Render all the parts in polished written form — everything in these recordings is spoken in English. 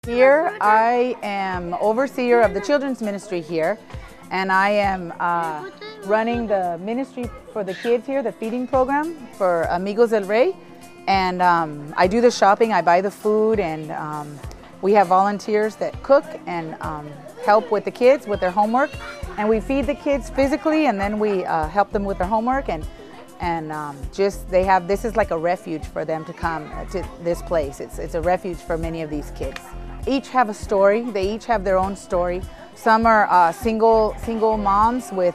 Here I am overseer of the children's ministry here, and I am running the ministry for the kids here, the feeding program for Amigos del Rey. And I do the shopping, I buy the food, and we have volunteers that cook and help with the kids with their homework. And we feed the kids physically, and then we help them with their homework. And this is like a refuge for them to come to this place. It's a refuge for many of these kids. Each have a story. They each have their own story. Some are single moms with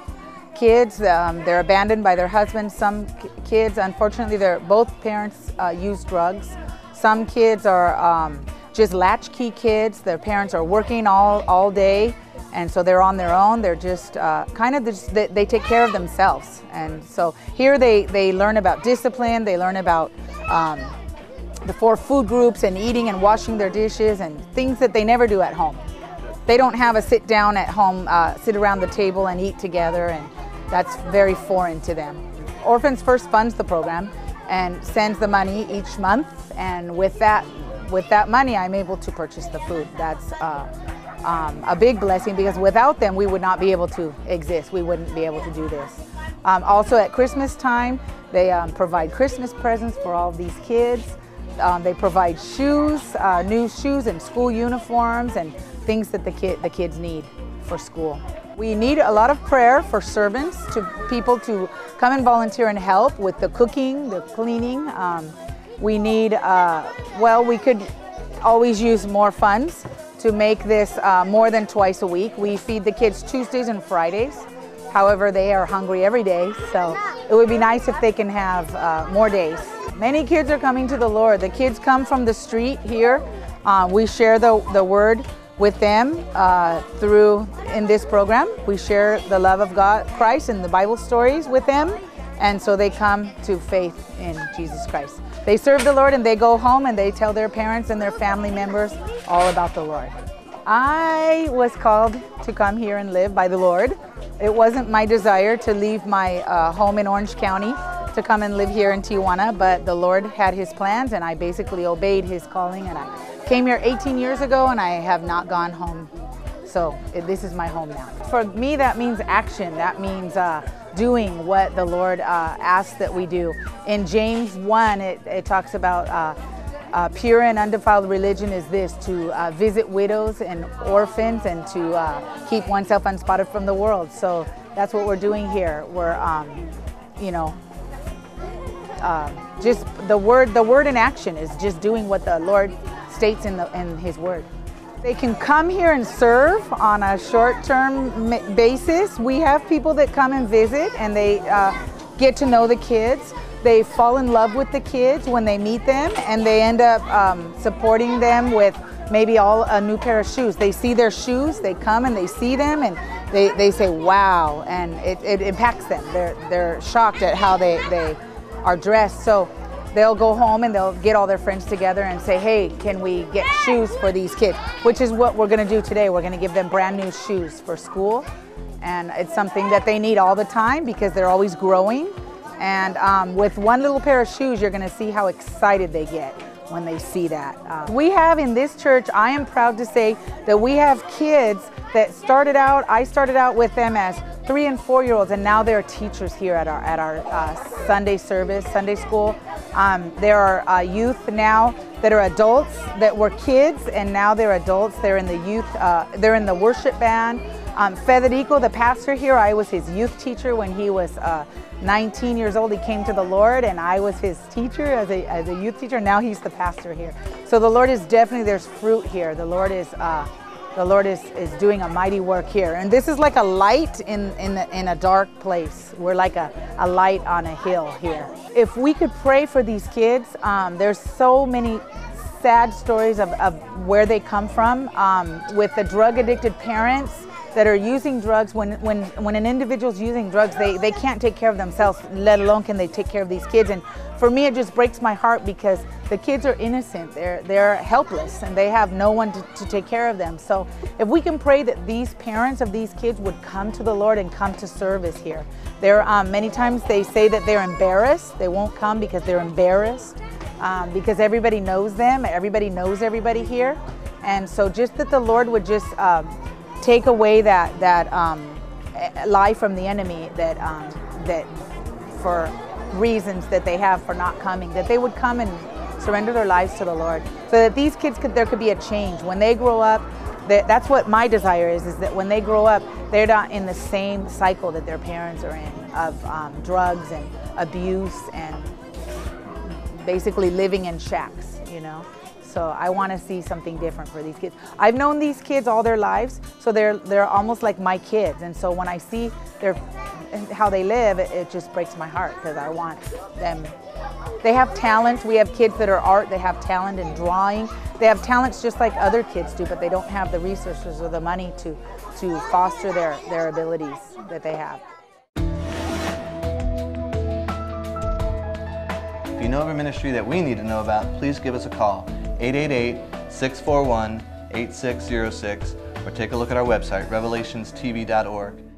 kids. They're abandoned by their husbands. Some kids, unfortunately, both parents use drugs. Some kids are just latchkey kids. Their parents are working all day, and so they're on their own. They're just they take care of themselves. And so here they learn about discipline. They learn about the 4 food groups and eating and washing their dishes and things that they never do at home. They don't have a sit down at home, sit around the table and eat together, and that's very foreign to them. Orphans First funds the program and sends the money each month, and with that money I'm able to purchase the food. That's a big blessing, because without them we would not be able to exist. We wouldn't be able to do this. Also at Christmas time they provide Christmas presents for all of these kids. They provide shoes, new shoes and school uniforms and things that the kids need for school. We need a lot of prayer for servants, people to come and volunteer and help with the cooking, the cleaning. We need, we could always use more funds to make this more than twice a week. We feed the kids Tuesdays and Fridays. However, they are hungry every day, so it would be nice if they can have more days. Many kids are coming to the Lord. The kids come from the street here. We share the word with them in this program. We share the love of God, Christ, and the Bible stories with them, and so they come to faith in Jesus Christ. They serve the Lord and they go home and they tell their parents and their family members all about the Lord. I was called to come here and live by the Lord. It wasn't my desire to leave my home in Orange County to come and live here in Tijuana, but the Lord had His plans and I basically obeyed His calling, and I came here 18 years ago and I have not gone home. So this is my home now. For me, that means action. That means doing what the Lord asks that we do. In James 1, it talks about pure and undefiled religion is this, to visit widows and orphans and to keep oneself unspotted from the world. So that's what we're doing here. We're, just the word in action is just doing what the Lord states in His Word. They can come here and serve on a short-term basis. We have people that come and visit and they get to know the kids. They fall in love with the kids when they meet them, and they end up supporting them with maybe a new pair of shoes. They see their shoes, they come and they see them, and they say, wow, and it impacts them. They're shocked at how they are dressed. So they'll go home and they'll get all their friends together and say, hey, can we get shoes for these kids? Which is what we're going to do today. We're going to give them brand new shoes for school. And it's something that they need all the time because they're always growing. And with one little pair of shoes, you're going to see how excited they get when they see that. We have in this church, I am proud to say that we have kids that I started out with them as 3- and 4-year-olds, and now they're teachers here at our Sunday service, Sunday school. There are youth now that are adults that were kids, and now they're adults. They're in the youth, they're in the worship band. Federico, the pastor here, I was his youth teacher when he was 19 years old. He came to the Lord, and I was his teacher as a youth teacher. Now he's the pastor here. So the Lord is definitely, there's fruit here. The Lord is doing a mighty work here. And this is like a light in a dark place. We're like a light on a hill here. If we could pray for these kids, there's so many sad stories of where they come from, with the drug addicted parents that are using drugs. When an individual's using drugs, they can't take care of themselves, let alone can they take care of these kids. And for me, it just breaks my heart because the kids are innocent, they're helpless, and they have no one to take care of them. So if we can pray that these parents of these kids would come to the Lord and come to service here. Many times they say that they're embarrassed. They won't come because they're embarrassed, because everybody knows them, everybody knows everybody here. And so just that the Lord would just take away that lie from the enemy, that for reasons that they have for not coming, that they would come and surrender their lives to the Lord, so that these kids there could be a change when they grow up. That's what my desire is that when they grow up, they're not in the same cycle that their parents are in of drugs and abuse and basically living in shacks, you know. So I want to see something different for these kids. I've known these kids all their lives, so they're almost like my kids. And so when I see how they live, it just breaks my heart, because I want them. They have talents. We have kids that are art. They have talent in drawing. They have talents just like other kids do, but they don't have the resources or the money to foster their abilities that they have. If you know of a ministry that we need to know about, please give us a call, 888-641-8606, or take a look at our website, revelationstv.org.